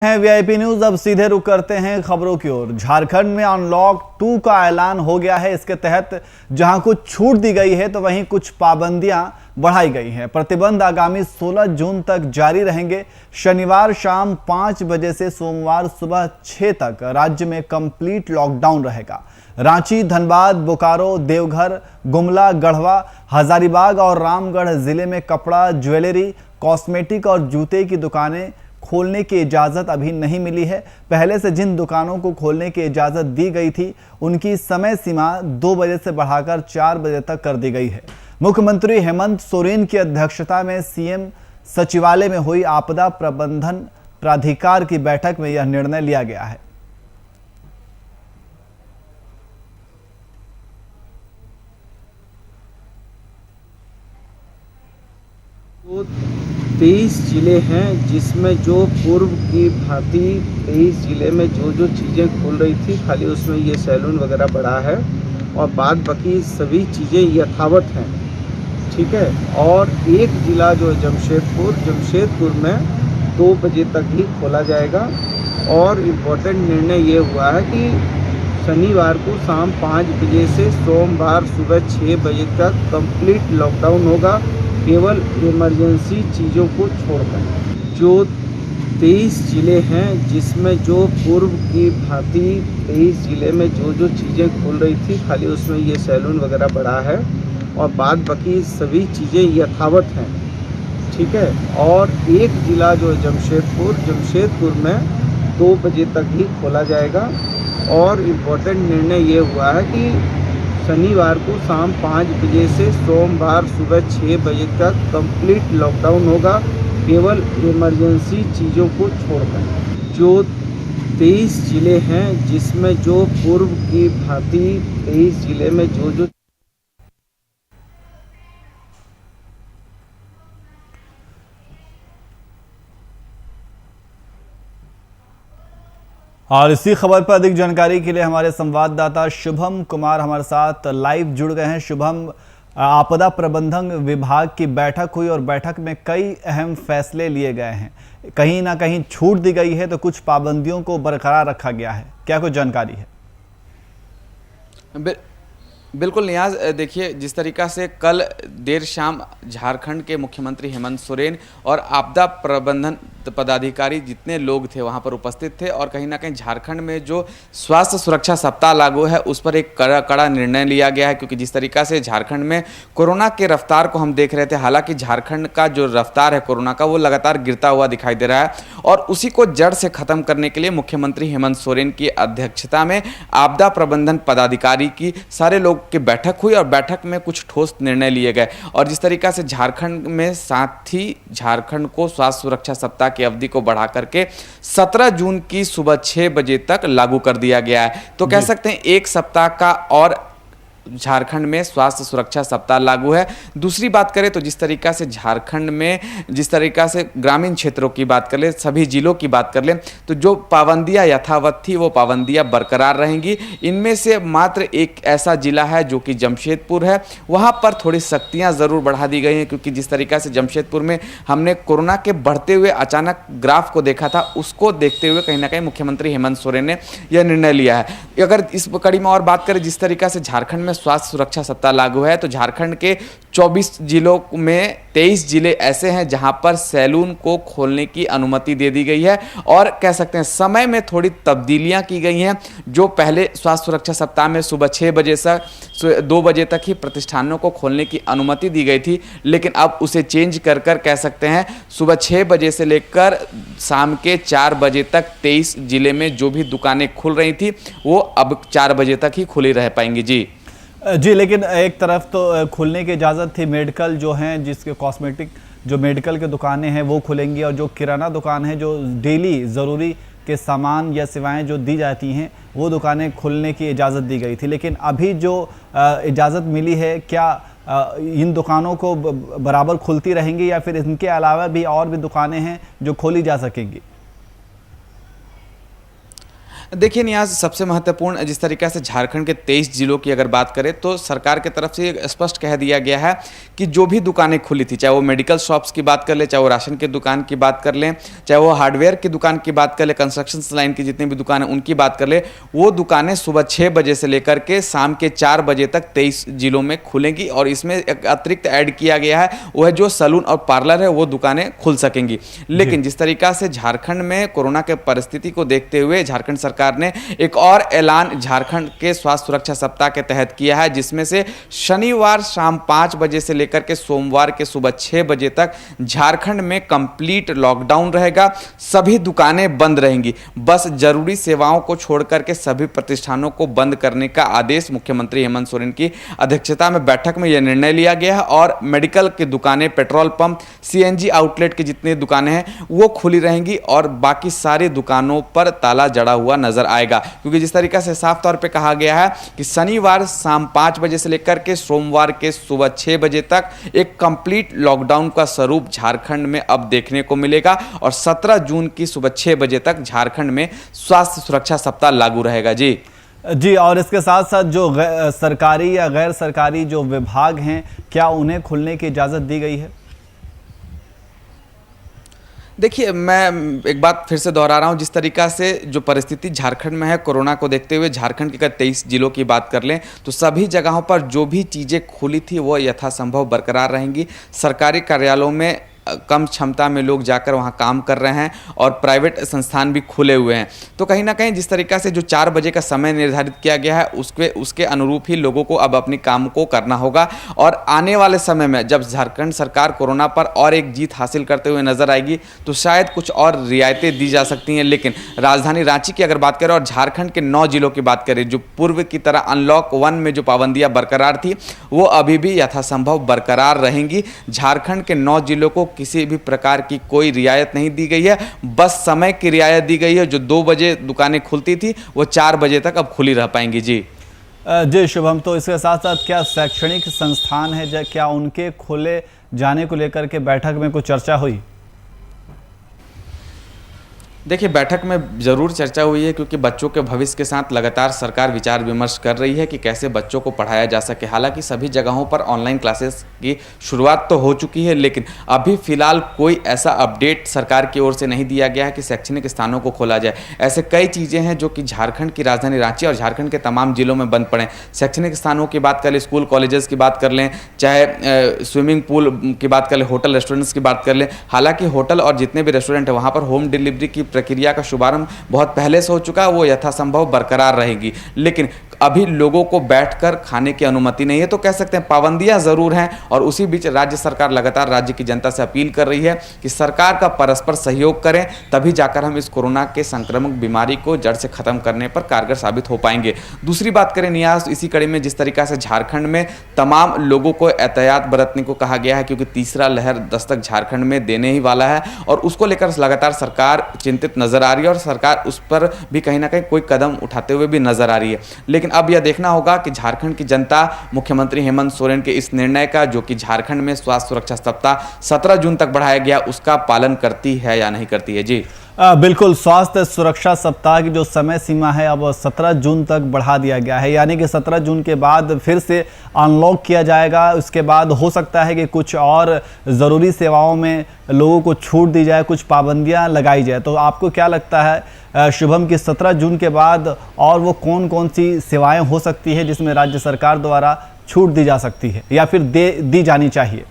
हैं VIP news. अब सीधे रुक करते हैं खबरों की ओर। झारखंड में अनलॉक 2 का ऐलान हो गया है। इसके तहत जहां कुछ छूट दी गई है तो वहीं कुछ पाबंदियां बढ़ाई गई हैं। प्रतिबंध आगामी 16 जून तक जारी रहेंगे। शनिवार शाम 5 बजे से सोमवार सुबह 6 तक राज्य में कंप्लीट लॉकडाउन रहेगा। रांची, धनबाद, बोकारो, देवघर, गुमला, गढ़वा, हजारीबाग और रामगढ़ जिले में कपड़ा, ज्वेलरी, कॉस्मेटिक और जूते की दुकानें खोलने की इजाज़त अभी नहीं मिली है। पहले से जिन दुकानों को खोलने की इजाज़त दी गई थी उनकी समय सीमा 2 बजे से बढ़ाकर 4 बजे तक कर दी गई है। मुख्यमंत्री हेमंत सोरेन की अध्यक्षता में सीएम सचिवालय में हुई आपदा प्रबंधन प्राधिकार की बैठक में यह निर्णय लिया गया है। 23 जिले हैं जिसमें जो पूर्व की भांति 23 जिले में जो चीज़ें खुल रही थी, खाली उसमें ये सैलून वगैरह बढ़ा है और बाद बाकी सभी चीज़ें यथावत हैं। ठीक है। और एक ज़िला जो है जमशेदपुर में 2 बजे तक ही खोला जाएगा। और इम्पोर्टेंट निर्णय ये हुआ है कि शनिवार को शाम 5 बजे से सोमवार सुबह 6 बजे तक कंप्लीट लॉकडाउन होगा, केवल इमरजेंसी चीज़ों को छोड़कर। जो 23 जिले हैं जिसमें जो पूर्व की भांति 23 जिले में जो चीज़ें खुल रही थी, खाली उसमें ये सैलून वगैरह बढ़ा है और बाद बाकी सभी चीज़ें यथावत हैं। ठीक है। और एक ज़िला जो है जमशेदपुर में 2 बजे तक ही खोला जाएगा। और इम्पोर्टेंट निर्णय ये हुआ है कि शनिवार को शाम 5 बजे से सोमवार सुबह 6 बजे तक कंप्लीट लॉकडाउन होगा, केवल इमरजेंसी चीज़ों को छोड़कर। जो 23 जिले हैं जिसमें जो पूर्व की भांति 23 जिले में जो और इसी खबर पर अधिक जानकारी के लिए हमारे संवाददाता शुभम कुमार हमारे साथ लाइव जुड़ गए हैं। शुभम, आपदा प्रबंधन विभाग की बैठक हुई और बैठक में कई अहम फैसले लिए गए हैं। कहीं ना कहीं छूट दी गई है तो कुछ पाबंदियों को बरकरार रखा गया है। क्या कुछ जानकारी है? बिल्कुल नियाज, देखिए जिस तरीका से कल देर शाम झारखंड के मुख्यमंत्री हेमंत सोरेन और आपदा प्रबंधन पदाधिकारी जितने लोग थे वहां पर उपस्थित थे और कहीं ना कहीं झारखंड में जो स्वास्थ्य सुरक्षा सप्ताह लागू है उस पर एक कड़ा निर्णय लिया गया है। क्योंकि जिस तरीका से झारखंड में कोरोना के रफ्तार को हम देख रहे थे, हालांकि झारखंड का जो रफ्तार है कोरोना का वो लगातार गिरता हुआ दिखाई दे रहा है और उसी को जड़ से खत्म करने के लिए मुख्यमंत्री हेमंत सोरेन की अध्यक्षता में आपदा प्रबंधन पदाधिकारी की सारे लोग की बैठक हुई और बैठक में कुछ ठोस निर्णय लिए गए। और जिस तरीका से झारखंड में साथ ही झारखंड को स्वास्थ्य सुरक्षा सप्ताह की अवधि को बढ़ा करके 17 जून की सुबह 6 बजे तक लागू कर दिया गया है। तो कह सकते हैं 1 सप्ताह का और झारखंड में स्वास्थ्य सुरक्षा सप्ताह लागू है। दूसरी बात करें तो जिस तरीका से झारखंड में जिस तरीका से ग्रामीण क्षेत्रों की बात कर ले, सभी जिलों की बात कर ले, तो जो पाबंदियां यथावत थी वो पाबंदियां बरकरार रहेंगी। इनमें से मात्र एक ऐसा जिला है जो कि जमशेदपुर है, वहां पर थोड़ी सख्तियां जरूर बढ़ा दी गई हैं। क्योंकि जिस तरीका से जमशेदपुर में हमने कोरोना के बढ़ते हुए अचानक ग्राफ को देखा था, उसको देखते हुए कहीं ना कहीं मुख्यमंत्री हेमंत सोरेन ने यह निर्णय लिया है। अगर इस कड़ी में और बात करें, जिस तरीका से झारखंड में स्वास्थ्य सुरक्षा सप्ताह लागू है तो झारखंड के 24 जिलों में 23 जिले ऐसे हैं जहां पर सैलून को खोलने की अनुमति दे दी गई है। और कह सकते हैं समय में थोड़ी तब्दीलियां की गई हैं। जो पहले स्वास्थ्य सुरक्षा सप्ताह में सुबह 6 बजे से 2 बजे तक ही प्रतिष्ठानों को खोलने की अनुमति दी गई थी, लेकिन अब उसे चेंज कर कह सकते हैं सुबह 6 बजे से लेकर शाम के 4 बजे तक 23 जिले में जो भी दुकानें खुल रही थी वो अब 4 बजे तक ही खुली रह पाएंगी। जी, लेकिन एक तरफ तो खुलने की इजाज़त थी, मेडिकल जो हैं जिसके कॉस्मेटिक जो मेडिकल के दुकानें हैं वो खुलेंगी और जो किराना दुकान है जो डेली ज़रूरी के सामान या सेवाएं जो दी जाती हैं वो दुकानें खुलने की इजाज़त दी गई थी। लेकिन अभी जो इजाज़त मिली है, क्या इन दुकानों को बराबर खुलती रहेंगी या फिर इनके अलावा भी और भी दुकानें हैं जो खोली जा सकेंगी? देखिए नियाज, सबसे महत्वपूर्ण जिस तरीके से झारखंड के 23 जिलों की अगर बात करें तो सरकार की तरफ से ये स्पष्ट कह दिया गया है कि जो भी दुकानें खुली थी, चाहे वो मेडिकल शॉप्स की बात कर ले, चाहे वो राशन की दुकान की बात कर लें, चाहे वो हार्डवेयर की दुकान की बात कर ले, कंस्ट्रक्शन लाइन की जितनी भी दुकानें उनकी बात कर ले, वो दुकानें सुबह 6 बजे से लेकर के शाम के 4 बजे तक 23 जिलों में खुलेंगी। और इसमें एक अतिरिक्त ऐड किया गया है, वो है जो सैलून और पार्लर है वो दुकानें खुल सकेंगी। लेकिन जिस तरीका से झारखंड में कोरोना के परिस्थिति को देखते हुए झारखंड सरकार ने एक और ऐलान झारखंड के स्वास्थ्य सुरक्षा सप्ताह के तहत किया है, जिसमें से शनिवार शाम 5 बजे से लेकर के सोमवार के सुबह 6 बजे तक झारखंड में कंप्लीट लॉकडाउन रहेगा। सभी दुकानें बंद रहेंगी। बस जरूरी सेवाओं को छोड़कर के सभी प्रतिष्ठानों को बंद करने का आदेश मुख्यमंत्री हेमंत सोरेन की अध्यक्षता में बैठक में यह निर्णय लिया गया है। और मेडिकल की दुकानें, पेट्रोल पंप, सीएनजी आउटलेट की जितनी दुकानें हैं वो खुली रहेंगी और बाकी सारी दुकानों पर ताला जड़ा हुआ नजर आएगा। क्योंकि जिस तरीके से साफ तौर पे कहा गया है कि शनिवार शाम 5 बजे से लेकर के सोमवार के सुबह 6 बजे तक एक कंप्लीट लॉकडाउन का स्वरूप झारखंड में अब देखने को मिलेगा। और 17 जून की सुबह 6 बजे तक झारखंड में स्वास्थ्य सुरक्षा सप्ताह लागू रहेगा। जी, और इसके साथ साथ जो सरकारी या गैर सरकारी जो विभाग हैं, क्या उन्हें खुलने की इजाज़त दी गई है? देखिए, मैं एक बात फिर से दोहरा रहा हूँ, जिस तरीका से जो परिस्थिति झारखंड में है कोरोना को देखते हुए, झारखंड के अगर 23 जिलों की बात कर लें तो सभी जगहों पर जो भी चीज़ें खुली थी वो यथासंभव बरकरार रहेंगी। सरकारी कार्यालयों में कम क्षमता में लोग जाकर वहाँ काम कर रहे हैं और प्राइवेट संस्थान भी खुले हुए हैं। तो कहीं ना कहीं जिस तरीका से जो 4 बजे का समय निर्धारित किया गया है उसके अनुरूप ही लोगों को अब अपने काम को करना होगा। और आने वाले समय में जब झारखंड सरकार कोरोना पर और एक जीत हासिल करते हुए नजर आएगी तो शायद कुछ और रियायतें दी जा सकती हैं। लेकिन राजधानी रांची की अगर बात करें और झारखंड के 9 जिलों की बात करें, जो पूर्व की तरह अनलॉक 1 में जो पाबंदियां बरकरार थी वो अभी भी यथासंभव बरकरार रहेंगी। झारखंड के 9 जिलों को किसी भी प्रकार की कोई रियायत नहीं दी गई है, बस समय की रियायत दी गई है। जो 2 बजे दुकानें खुलती थी वो 4 बजे तक अब खुली रह पाएंगी। जी शुभम, तो इसके साथ साथ क्या शैक्षणिक संस्थान है, क्या उनके खोले जाने को लेकर के बैठक में कुछ चर्चा हुई? देखिए, बैठक में ज़रूर चर्चा हुई है, क्योंकि बच्चों के भविष्य के साथ लगातार सरकार विचार विमर्श कर रही है कि कैसे बच्चों को पढ़ाया जा सके। हालांकि सभी जगहों पर ऑनलाइन क्लासेस की शुरुआत तो हो चुकी है, लेकिन अभी फिलहाल कोई ऐसा अपडेट सरकार की ओर से नहीं दिया गया है कि शैक्षणिक स्थानों को खोला जाए। ऐसे कई चीज़ें हैं जो कि झारखंड की राजधानी रांची और झारखंड के तमाम जिलों में बंद पड़े। शैक्षणिक स्थानों की बात कर लें, स्कूल कॉलेजेस की बात कर लें, चाहे स्विमिंग पूल की बात कर लें, होटल रेस्टोरेंट्स की बात कर लें। हालांकि होटल और जितने भी रेस्टोरेंट हैं वहाँ पर होम डिलीवरी की प्रक्रिया का शुभारंभ बहुत पहले से हो चुका है, वो यथासंभव बरकरार रहेगी। लेकिन अभी लोगों को बैठकर खाने की अनुमति नहीं है। तो कह सकते हैं पाबंदियां जरूर हैं। और उसी बीच राज्य सरकार लगातार राज्य की जनता से अपील कर रही है कि सरकार का परस्पर सहयोग करें, तभी जाकर हम इस कोरोना के संक्रामक बीमारी को जड़ से खत्म करने पर कारगर साबित हो पाएंगे। दूसरी बात करें नियाज, इसी कड़ी में जिस तरीका से झारखंड में तमाम लोगों को एहतियात बरतने को कहा गया है, क्योंकि तीसरा लहर दस्तक झारखंड में देने ही वाला है और उसको लेकर लगातार सरकार चिंतित नजर आ रही है और सरकार उस पर भी कहीं ना कहीं कोई कदम उठाते हुए भी नजर आ रही है। लेकिन अब यह देखना होगा कि झारखंड की जनता मुख्यमंत्री हेमंत सोरेन के इस निर्णय का, जो कि झारखंड में स्वास्थ्य सुरक्षा सप्ताह 17 जून तक बढ़ाया गया, उसका पालन करती है या नहीं करती है। जी बिल्कुल, स्वास्थ्य सुरक्षा सप्ताह की जो समय सीमा है अब 17 जून तक बढ़ा दिया गया है, यानी कि 17 जून के बाद फिर से अनलॉक किया जाएगा। उसके बाद हो सकता है कि कुछ और ज़रूरी सेवाओं में लोगों को छूट दी जाए, कुछ पाबंदियां लगाई जाए। तो आपको क्या लगता है शुभम कि 17 जून के बाद और वो कौन कौन सी सेवाएं हो सकती है जिसमें राज्य सरकार द्वारा छूट दी जा सकती है या फिर दी जानी चाहिए?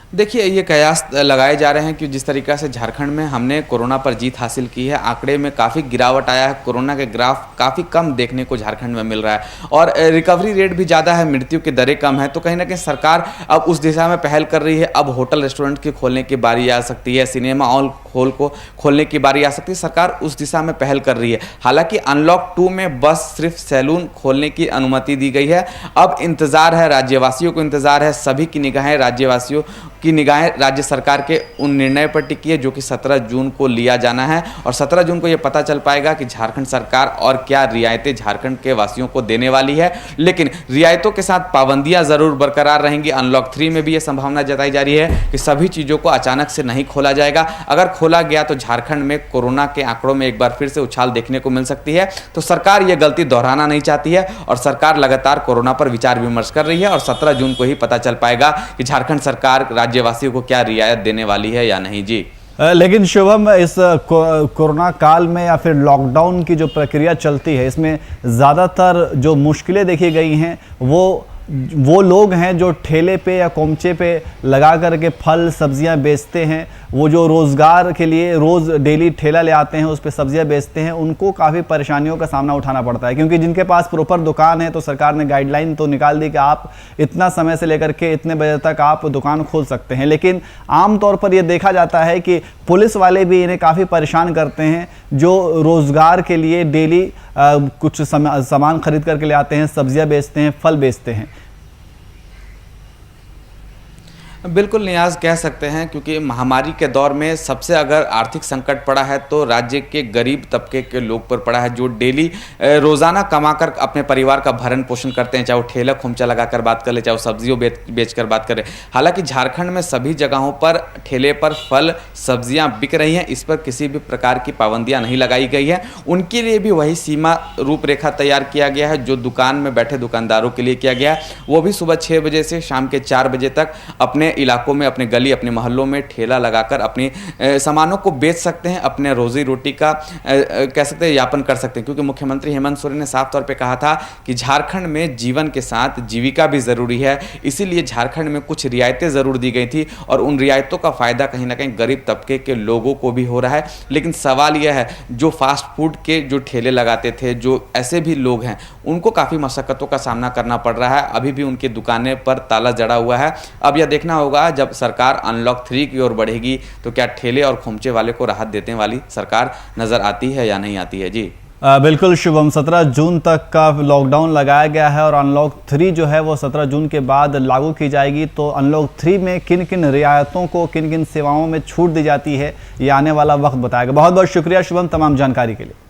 देखिए, ये कयास लगाए जा रहे हैं कि जिस तरीका से झारखंड में हमने कोरोना पर जीत हासिल की है, आंकड़े में काफ़ी गिरावट आया है, कोरोना के ग्राफ काफ़ी कम देखने को झारखंड में मिल रहा है और रिकवरी रेट भी ज़्यादा है, मृत्यु की दरें कम है। तो कहीं ना कहीं सरकार अब उस दिशा में पहल कर रही है। अब होटल रेस्टोरेंट की खोलने की बारी आ सकती है, सिनेमा हॉल को खोलने की बारी आ सकती है। सरकार उस दिशा में पहल कर रही है। हालांकि अनलॉक 2 में बस सिर्फ सैलून खोलने की अनुमति दी गई है। अब इंतजार है, राज्यवासियों को इंतजार है, सभी की निगाहें राज्यवासियों की निगाहें राज्य सरकार के उन निर्णय पर टिकी है जो कि 17 जून को लिया जाना है और 17 जून को ये पता चल पाएगा कि झारखंड सरकार और क्या रियायतें झारखंड के वासियों को देने वाली है। लेकिन रियायतों के साथ पाबंदियां जरूर बरकरार रहेंगी। अनलॉक 3 में भी ये संभावना जताई जा रही है कि सभी चीज़ों को अचानक से नहीं खोला जाएगा। अगर खोला गया तो झारखंड में कोरोना के आंकड़ों में एक बार फिर से उछाल देखने को मिल सकती है। तो सरकार ये गलती दोहराना नहीं चाहती है और सरकार लगातार कोरोना पर विचार विमर्श कर रही है और 17 जून को ही पता चल पाएगा कि झारखंड सरकार राज्यवासियों को क्या रियायत देने वाली है या नहीं। जी लेकिन शुभम, इस कोरोना काल में या फिर लॉकडाउन की जो प्रक्रिया चलती है, इसमें ज़्यादातर जो मुश्किलें देखी गई हैं वो लोग हैं जो ठेले पे या कोमचे पे लगा करके फल सब्जियां बेचते हैं। वो जो रोज़गार के लिए रोज़ डेली ठेला ले आते हैं, उस पे सब्जियां बेचते हैं, उनको काफ़ी परेशानियों का सामना उठाना पड़ता है। क्योंकि जिनके पास प्रॉपर दुकान है तो सरकार ने गाइडलाइन तो निकाल दी कि आप इतना समय से लेकर के इतने बजे तक आप दुकान खोल सकते हैं। लेकिन आम तौर पर यह देखा जाता है कि पुलिस वाले भी इन्हें काफ़ी परेशान करते हैं, जो रोज़गार के लिए डेली कुछ सामान खरीद करके ले आते हैं, सब्जियां बेचते हैं, फल बेचते हैं। बिल्कुल नियाज कह सकते हैं, क्योंकि महामारी के दौर में सबसे अगर आर्थिक संकट पड़ा है तो राज्य के गरीब तबके के लोग पर पड़ा है, जो डेली रोज़ाना कमाकर अपने परिवार का भरण पोषण करते हैं, चाहे वो ठेला खोमचा लगाकर बात कर ले, चाहे वो सब्जियों बेचकर बात करें। हालांकि झारखंड में सभी जगहों पर ठेले पर फल सब्जियां बिक रही हैं, इस पर किसी भी प्रकार की पाबंदियां नहीं लगाई गई है। उनके लिए भी वही सीमा रूपरेखा तैयार किया गया है जो दुकान में बैठे दुकानदारों के लिए किया गया है। वो भी सुबह 6 बजे से शाम के 4 बजे तक अपने इलाकों में, अपने गली, अपने मोहल्लों में ठेला लगाकर अपनी सामानों को बेच सकते हैं, अपने रोजी रोटी का कह सकते हैं यापन कर सकते हैं। क्योंकि मुख्यमंत्री हेमंत सोरेन ने साफ तौर पे कहा था कि झारखंड में जीवन के साथ जीविका भी ज़रूरी है, इसीलिए झारखंड में कुछ रियायतें ज़रूर दी गई थी और उन रियायतों का फ़ायदा कहीं ना कहीं गरीब तबके के लोगों को भी हो रहा है। लेकिन सवाल यह है, जो फास्ट फूड के जो ठेले लगाते थे, जो ऐसे भी लोग हैं, उनको काफ़ी मशक्क़तों का सामना करना पड़ रहा है। अभी भी उनकी दुकानें पर ताला जड़ा हुआ है। अब यह देखना होगा जब सरकार अनलॉक 3 की ओर बढ़ेगी तो क्या ठेले और खोमचे वाले को राहत देने वाली सरकार नजर आती है या नहीं आती है। जी बिल्कुल शुभम, 17 जून तक का लॉकडाउन लगाया गया है और अनलॉक 3 जो है वो 17 जून के बाद लागू की जाएगी। तो अनलॉक 3 में किन किन रियायतों को, किन किन सेवाओं में छूट दी जाती है, ये आने वाला वक्त बताएगा। बहुत बहुत शुक्रिया शुभम तमाम जानकारी के लिए।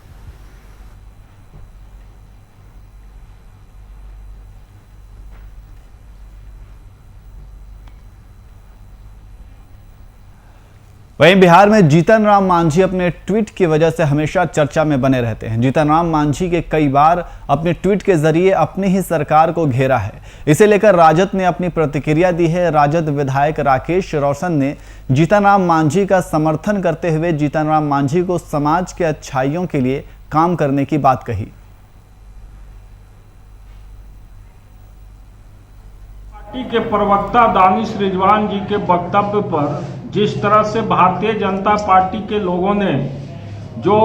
वहीं बिहार में जीतन राम मांझी अपने ट्वीट की वजह से हमेशा चर्चा में बने रहते हैं। जीतन राम मांझी के कई बार अपने ट्वीट के जरिए अपनी ही सरकार को घेरा है। इसे लेकर राजद ने अपनी प्रतिक्रिया दी है। राजद विधायक राकेश रोशन ने जीतन राम मांझी का समर्थन करते हुए जीतन राम मांझी को समाज के अच्छाइयों के लिए काम करने की बात कही। पार्टी के प्रवक्ता दानिश रिजवान जी के वक्तव्य पर जिस तरह से भारतीय जनता पार्टी के लोगों ने जो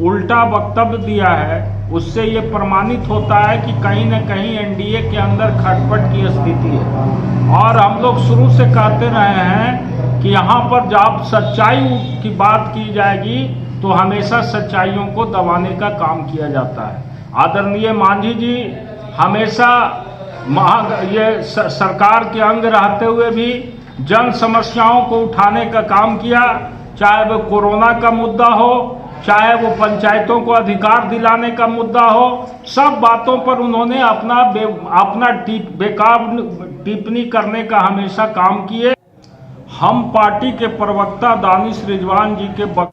उल्टा वक्तव्य दिया है, उससे ये प्रमाणित होता है कि कहीं न कहीं एनडीए के अंदर खटपट की स्थिति है। और हम लोग शुरू से कहते रहे हैं कि यहाँ पर जब सच्चाई की बात की जाएगी तो हमेशा सच्चाइयों को दबाने का काम किया जाता है। आदरणीय मांझी जी हमेशा ये सरकार के अंग रहते हुए भी जन समस्याओं को उठाने का काम किया, चाहे वो कोरोना का मुद्दा हो, चाहे वो पंचायतों को अधिकार दिलाने का मुद्दा हो, सब बातों पर उन्होंने अपना बेकार टिप्पणी करने का हमेशा काम किए। हम पार्टी के प्रवक्ता दानिश रिजवान जी के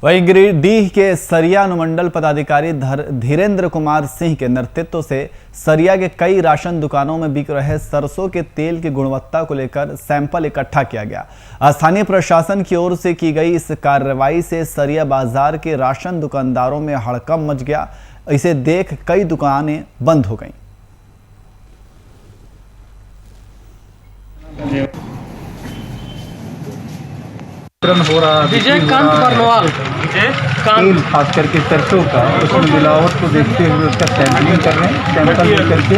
वहीं गिरिडीह के सरिया अनुमंडल पदाधिकारी धीरेन्द्र कुमार सिंह के नेतृत्व से सरिया के कई राशन दुकानों में बिक रहे सरसों के तेल की गुणवत्ता को लेकर सैंपल इकट्ठा किया गया। स्थानीय प्रशासन की ओर से की गई इस कार्रवाई से सरिया बाजार के राशन दुकानदारों में हड़कंप मच गया। इसे देख कई दुकानें बंद हो गईं। हो रहा विजयकांत बर्नवाल तेल खास करके सरसों का, उसमें मिलावट को देखते हुए उसका सैंपलिंग कर रहे हैं। सैंपल लेकर के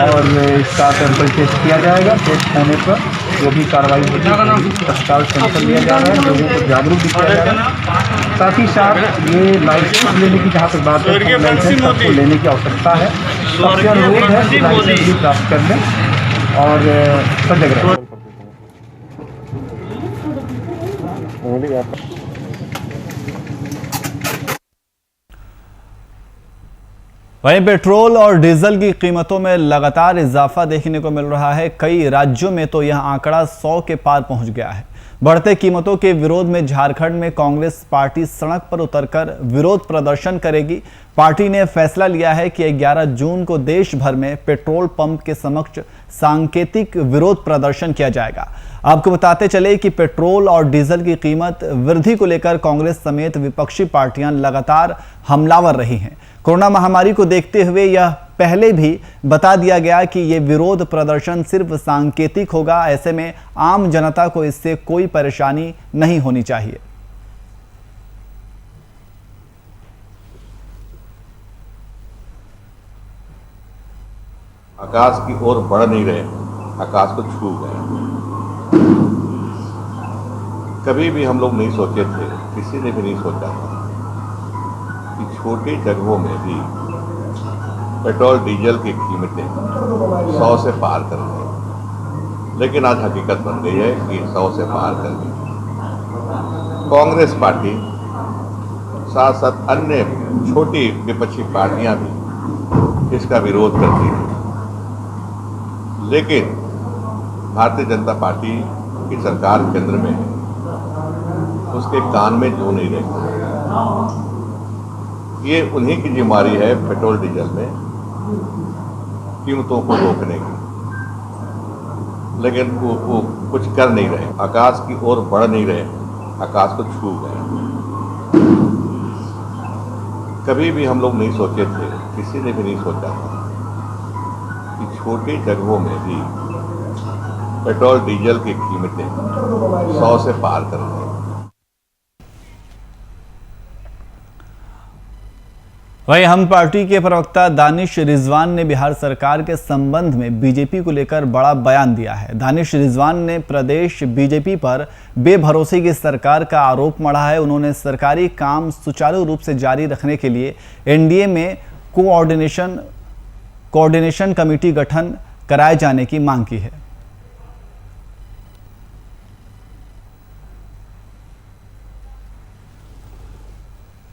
और इसका सैंपल टेस्ट किया जाएगा। टेस्ट होने पर जो भी कार्रवाई होगी तत्काल सैंपल लिया जा रहा है। लोगों को जागरूक भी किया जा रहा है। साथ ही साथ ये लाइसेंस लेने की जहाँ तक बात है, लाइसेंस सबको लेने की आवश्यकता है। सबसे अनुरोध है कि लाइसेंस भी प्राप्त कर लें और सजग रहें। वहीं पेट्रोल और डीजल की कीमतों में लगातार इजाफा देखने को मिल रहा है। कई राज्यों में तो यह आंकड़ा 100 के पार पहुंच गया है। बढ़ते कीमतों के विरोध में झारखंड में कांग्रेस पार्टी सड़क पर उतरकर विरोध प्रदर्शन करेगी। पार्टी ने फैसला लिया है कि 11 जून को देश भर में पेट्रोल पंप के समक्ष सांकेतिक विरोध प्रदर्शन किया जाएगा। आपको बताते चले कि पेट्रोल और डीजल की कीमत वृद्धि को लेकर कांग्रेस समेत विपक्षी पार्टियां लगातार हमलावर रही हैं। कोरोना महामारी को देखते हुए यह पहले भी बता दिया गया कि ये विरोध प्रदर्शन सिर्फ सांकेतिक होगा। ऐसे में आम जनता को इससे कोई परेशानी नहीं होनी चाहिए। आकाश की ओर बढ़ नहीं रहे, आकाश को छू गए। कभी भी हम लोग नहीं सोचे थे, किसी ने भी नहीं सोचा था कि छोटी जगहों में भी पेट्रोल डीजल की कीमतें 100 से पार कर गई। लेकिन आज हकीकत बन गई है कि 100 से पार कर गई। कांग्रेस पार्टी साथ साथ अन्य छोटी विपक्षी पार्टियां भी इसका विरोध करती हैं, लेकिन भारतीय जनता पार्टी की सरकार केंद्र में है, उसके कान में जू नहीं रही। ये उन्हीं की जिम्मेदारी है पेट्रोल डीजल में कीमतों को रोकने की, लेकिन वो कुछ कर नहीं रहे। आकाश की ओर बढ़ नहीं रहे, आकाश को छू गए। कभी भी हम लोग नहीं सोचे थे, किसी ने भी नहीं सोचा था कि छोटी जगहों में भी पेट्रोल डीजल की कीमतें 100 से पार कर गई। वहीं हम पार्टी के प्रवक्ता दानिश रिजवान ने बिहार सरकार के संबंध में बीजेपी को लेकर बड़ा बयान दिया है। दानिश रिजवान ने प्रदेश बीजेपी पर बेभरोसे की सरकार का आरोप मढ़ा है। उन्होंने सरकारी काम सुचारू रूप से जारी रखने के लिए एनडीए में कोऑर्डिनेशन कमेटी गठन कराए जाने की मांग की है।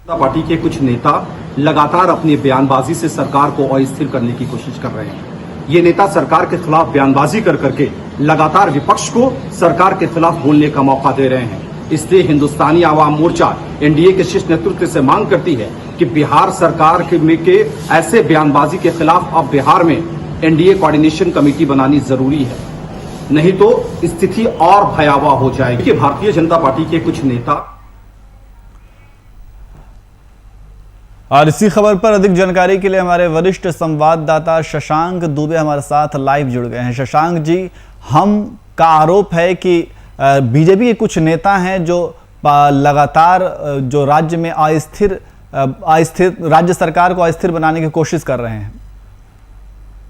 पार्टी के कुछ नेता लगातार अपनी बयानबाजी से सरकार को अस्थिर करने की कोशिश कर रहे हैं। ये नेता सरकार के खिलाफ बयानबाजी कर करके लगातार विपक्ष को सरकार के खिलाफ बोलने का मौका दे रहे हैं। इसलिए हिंदुस्तानी आवाम मोर्चा एनडीए के शीर्ष नेतृत्व से मांग करती है कि बिहार सरकार के ऐसे बयानबाजी के खिलाफ अब बिहार में एनडीए कोऑर्डिनेशन कमेटी बनानी जरूरी है, नहीं तो स्थिति और भयावह हो जाएगी। भारतीय जनता पार्टी के कुछ नेता और इसी खबर पर अधिक जानकारी के लिए हमारे वरिष्ठ संवाददाता शशांक दुबे हमारे साथ लाइव जुड़ गए हैं। शशांक जी, हम का आरोप है कि बीजेपी के कुछ नेता हैं जो लगातार जो राज्य में अस्थिर राज्य सरकार को अस्थिर बनाने की कोशिश कर रहे हैं।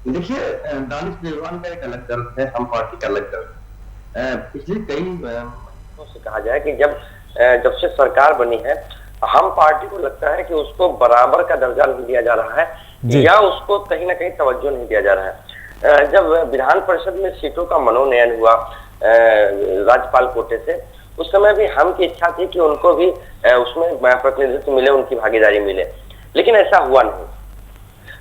देखिए, दानिश रिजवान का एक अलग दर्द है, हम पार्टी का अलग दर्द है। पिछले कई महीनों से कहा जाए कि जब से सरकार बनी है, हम पार्टी को लगता है कि उसको बराबर का दर्जा नहीं दिया जा रहा है या उसको कहीं ना कहीं तवज्जो नहीं दिया जा रहा है। जब विधान परिषद में सीटों का मनोनयन हुआ राज्यपाल कोटे से, उस समय भी हम की इच्छा थी कि उनको भी उसमें प्रतिनिधित्व मिले, उनकी भागीदारी मिले, लेकिन ऐसा हुआ नहीं।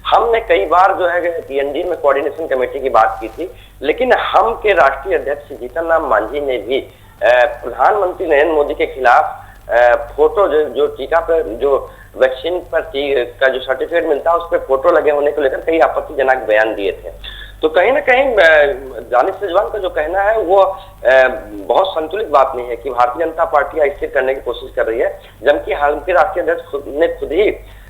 हमने कई बार जो है एनडीए में कोऑर्डिनेशन कमेटी की बात की थी, लेकिन हम के राष्ट्रीय अध्यक्ष जीतन राम मांझी ने भी प्रधानमंत्री नरेंद्र मोदी के खिलाफ फोटो जो टीका पर, जो वैक्सीन पर का जो सर्टिफिकेट मिलता है उस पर फोटो लगे होने को लेकर कई आपत्तिजनक बयान दिए थे। तो कहीं ना कहीं दानिश रिजवान का जो कहना है वो बहुत संतुलित बात नहीं है कि भारतीय जनता पार्टी अस्थिर करने की कोशिश कर रही है, जबकि हाल के राष्ट्रीय अध्यक्ष ने खुद ही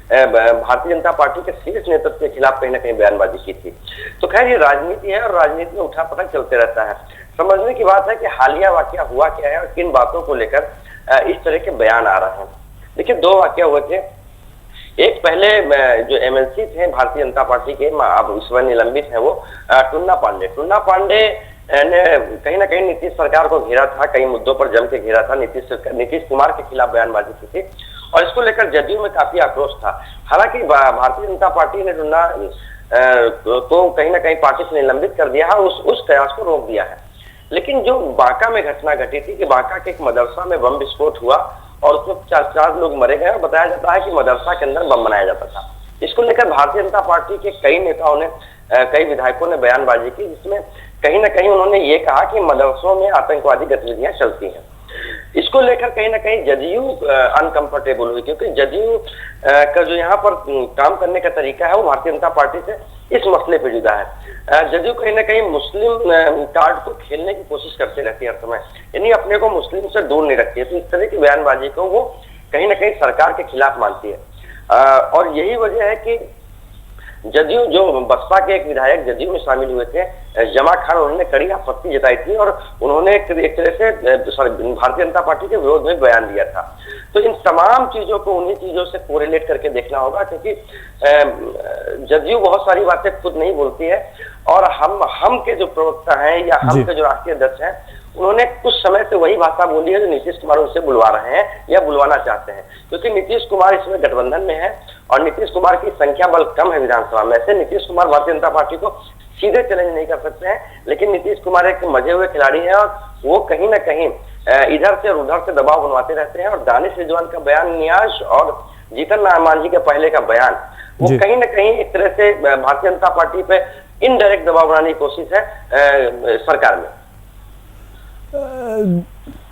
भारतीय जनता पार्टी के शीर्ष नेतृत्व के खिलाफ कहीं ना कहीं बयानबाजी की थी। तो खैर ये राजनीति है और राजनीति में उठापटक चलते रहता है। समझने की बात है कि हालिया वाकया हुआ क्या है और किन बातों को लेकर इस तरह के बयान आ रहे हैं। देखिए, दो वाकया हुए थे। एक पहले जो एमएलसी थे भारतीय जनता पार्टी के, अब इस समय निलंबित है वो, टुन्ना पांडे ने कहीं ना कहीं नीतीश सरकार को घेरा था, कई मुद्दों पर जम के घेरा था, नीतीश कुमार के खिलाफ बयानबाजी की थी और इसको लेकर जदयू में काफी आक्रोश था। हालांकि भारतीय जनता पार्टी ने टुन्ना तो कहीं ना कहीं पार्टी से निलंबित कर दिया है, उस प्रयास को रोक दिया है। लेकिन जो बांका में घटना घटी थी कि बांका के एक मदरसा में बम विस्फोट हुआ और उसमें चार लोग मरे गए और बताया जाता है कि मदरसा के अंदर बम बनाया जाता था। इसको लेकर भारतीय जनता पार्टी के कई नेताओं ने, कई विधायकों ने बयानबाजी की, जिसमें कहीं ना कहीं उन्होंने ये कहा कि मदरसों में आतंकवादी गतिविधियां चलती हैं। इसको लेकर कहीं ना कहीं जदयू अनकंफर्टेबल हुई, क्योंकि जदयू का जो यहाँ पर काम करने का तरीका है वो भारतीय जनता पार्टी से इस मसले पे जुदा है। जदयू कहीं ना कहीं मुस्लिम कार्ड को खेलने की कोशिश करते रहती है हर समय, यानी अपने को मुस्लिम से दूर नहीं रखती है। तो इस तरह की बयानबाजी को वो कहीं ना कहीं सरकार के खिलाफ मानती है और यही वजह है कि जदयू, जो बसपा के एक विधायक जदयू में शामिल हुए थे जमा खान, उन्होंने कड़ी आपत्ति जताई थी और उन्होंने एक तरह से भारतीय जनता पार्टी के विरोध में बयान दिया था। तो इन तमाम चीजों को उन्हीं चीजों से कोरिलेट करके देखना होगा, क्योंकि जदयू बहुत सारी बातें खुद नहीं बोलती है और हम के जो प्रवक्ता हैं या हम के जो राष्ट्रीय अध्यक्ष हैं, उन्होंने कुछ समय से वही भाषा बोली है जो नीतीश कुमार उनसे बुलवा रहे हैं या बुलवाना चाहते हैं। क्योंकि नीतीश कुमार इसमें गठबंधन में है और नीतीश कुमार की संख्या बल कम है विधानसभा में। ऐसे नीतीश कुमार भारतीय जनता पार्टी को सीधे चैलेंज नहीं कर सकते हैं, लेकिन नीतीश कुमार एक मजे हुए खिलाड़ी है और वो कहीं ना कहीं इधर से और उधर से दबाव बनवाते रहते हैं। और दानिश रिजवान का बयान, नियाज और जीतन राम मांझी के पहले का बयान, वो कहीं ना कहीं एक तरह से भारतीय जनता पार्टी पे इनडायरेक्ट दबाव बनाने की कोशिश है सरकार में।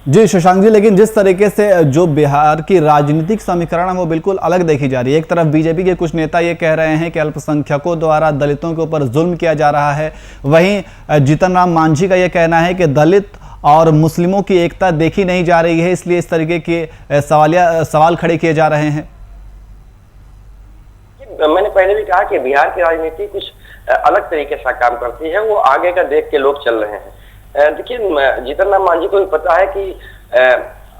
जी शशांक जी, लेकिन जिस तरीके से जो बिहार की राजनीतिक समीकरण है वो बिल्कुल अलग देखी जा रही है। एक तरफ बीजेपी के कुछ नेता ये कह रहे हैं कि अल्पसंख्यकों द्वारा दलितों के ऊपर जुल्म किया जा रहा है, वहीं जीतन राम मांझी का ये कहना है कि दलित और मुस्लिमों की एकता देखी नहीं जा रही है, इसलिए इस तरीके के सवाल खड़े किए जा रहे हैं। मैंने पहले भी कहा कि बिहार की राजनीति कुछ अलग तरीके से काम करती है, वो आगे का देख के लोग चल रहे हैं। देखिए, जीतन राम मांझी को भी पता है कि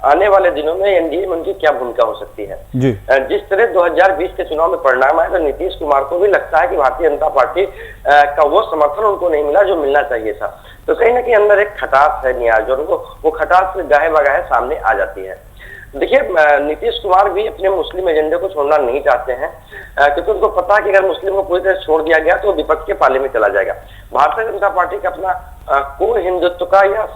आने वाले दिनों में एनडीए में उनकी क्या भूमिका हो सकती है। जी। जिस तरह 2020 के चुनाव में परिणाम आया तो नीतीश कुमार को भी लगता है कि भारतीय जनता पार्टी का वो समर्थन उनको नहीं मिला जो मिलना चाहिए था। तो कहीं ना कहीं अंदर एक खटास है नियाज, और वो खटास गाहे बगाहे सामने आ जाती है। देखिए, नीतीश कुमार भी अपने मुस्लिम एजेंडे को छोड़ना नहीं चाहते हैं, क्योंकि उनको पता है कि अगर मुस्लिम को पूरी तरह छोड़ दिया गया तो विपक्ष के पाले में चला जाएगा। भारतीय जनता पार्टी का अपना कोई हिंदुत्व का या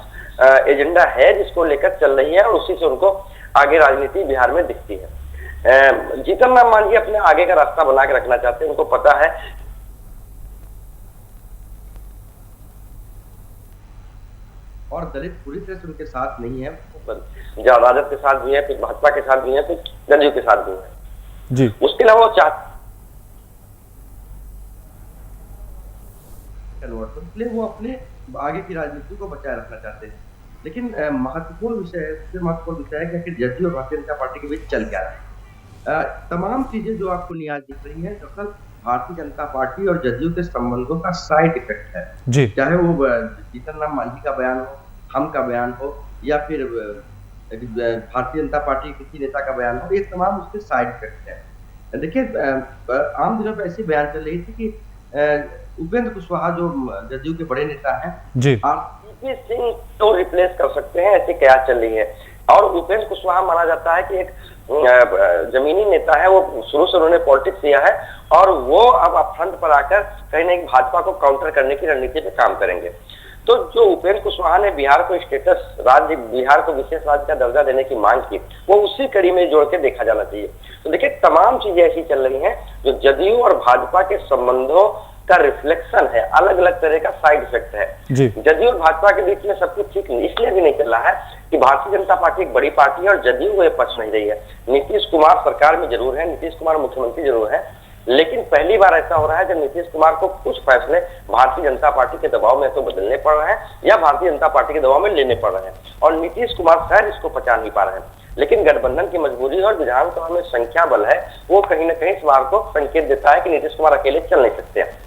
एजेंडा है जिसको लेकर चल रही है और उसी से उनको आगे राजनीति बिहार में दिखती है। जीतन राम मांझी अपने आगे का रास्ता बना के रखना चाहते हैं, उनको पता है। और दलित पूरी तरह से उनके साथ नहीं है, जो राजद के साथ भी है, कुछ भाजपा के साथ भी है, कुछ जदयू के साथ भी है। जी। उसके अलावा वो चाहते इसलिए वो अपने आगे की राजनीति को बचाए रखना चाहते हैं। लेकिन महत्वपूर्ण विषय है कि आखिर जदयू और भारतीय जनता पार्टी के बीच चल क्या रहा है। तमाम चीजें जो आपको नियाज दिख रही है, दरअसल भारतीय जनता पार्टी और जदयू के संबंधों का साइड इफेक्ट है। जी। चाहे वो जीतन राम मांझी का बयान हो, हम का बयान हो, या फिर भारतीय जनता पार्टी के किसी नेता का बयान हो, ये तमाम उसके साइड इफेक्ट है। देखिए, आम दिनों में ऐसी बयान चल रही थी कि उपेंद्र कुशवाहा जो जदयू के बड़े नेता हैं, जी, सीपी सिंह को रिप्लेस कर सकते हैं, ऐसी कयास चल रही है। और उपेंद्र कुशवाहा माना जाता है कि एक जमीनी नेता है, वो शुरू से उन्होंने पॉलिटिक्स किया है और वो अब फ्रंट पर आकर कहीं ना कहीं भाजपा को काउंटर करने की रणनीति पे काम करेंगे। तो जो उपेंद्र कुशवाहा ने बिहार को स्टेटस राज्य, बिहार को विशेष राज्य का दर्जा देने की मांग की, वो उसी कड़ी में जोड़ के देखा जाना चाहिए। तो देखिए, तमाम चीजें ऐसी चल रही हैं जो जदयू और भाजपा के संबंधों का रिफ्लेक्शन है, अलग अलग तरह का साइड इफेक्ट है। जदयू और भाजपा के बीच में सब कुछ ठीक इसलिए भी नहीं चल रहा है कि भारतीय जनता पार्टी एक बड़ी पार्टी है और जदयू वो पक्ष नहीं रही है। नीतीश कुमार सरकार में जरूर है, नीतीश कुमार मुख्यमंत्री जरूर है, लेकिन पहली बार ऐसा हो रहा है जब नीतीश कुमार को कुछ फैसले भारतीय जनता पार्टी के दबाव में तो बदलने पड़ रहे हैं या भारतीय जनता पार्टी के दबाव में लेने पड़ रहे हैं, और नीतीश कुमार शायद इसको पचा नहीं पा रहे हैं। लेकिन गठबंधन की मजबूरी और विधानसभा में संख्या बल है, वो कहीं ना कहीं इस बार को संकेत देता है कि नीतीश कुमार अकेले चल नहीं सकते हैं।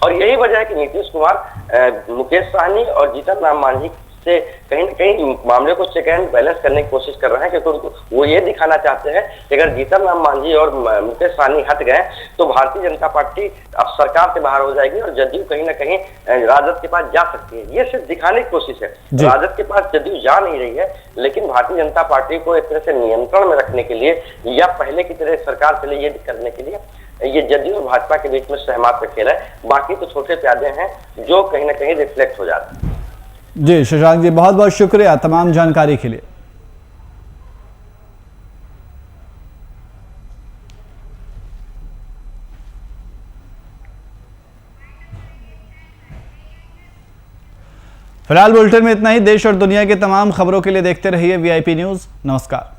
और यही वजह है कि नीतीश कुमार मुकेश सहनी और जीतन राम मांझी से कहीं न कहीं मामले को चेक एंड बैलेंस करने की कोशिश कर रहे हैं, क्योंकि वो ये दिखाना चाहते हैं कि अगर जीतन राम मांझी और मुकेश सहनी हट गए तो भारतीय जनता पार्टी अब सरकार से बाहर हो जाएगी और जदयू कहीं ना कहीं राजद के पास जा सकती है। ये सिर्फ दिखाने की कोशिश है। राजद के पास जदयू जा नहीं रही है, लेकिन भारतीय जनता पार्टी को एक तरह से नियंत्रण में रखने के लिए या पहले की तरह सरकार चले ये करने के लिए ये जदयू और भाजपा के बीच में सहमत का खेल है। बाकी तो छोटे प्यादे हैं जो कहीं ना कहीं रिफ्लेक्ट हो जाते हैं। जी शशांक जी, बहुत बहुत शुक्रिया तमाम जानकारी के लिए। फिलहाल बुलेटिन में इतना ही। देश और दुनिया की तमाम खबरों के लिए देखते रहिए VIP न्यूज़। नमस्कार।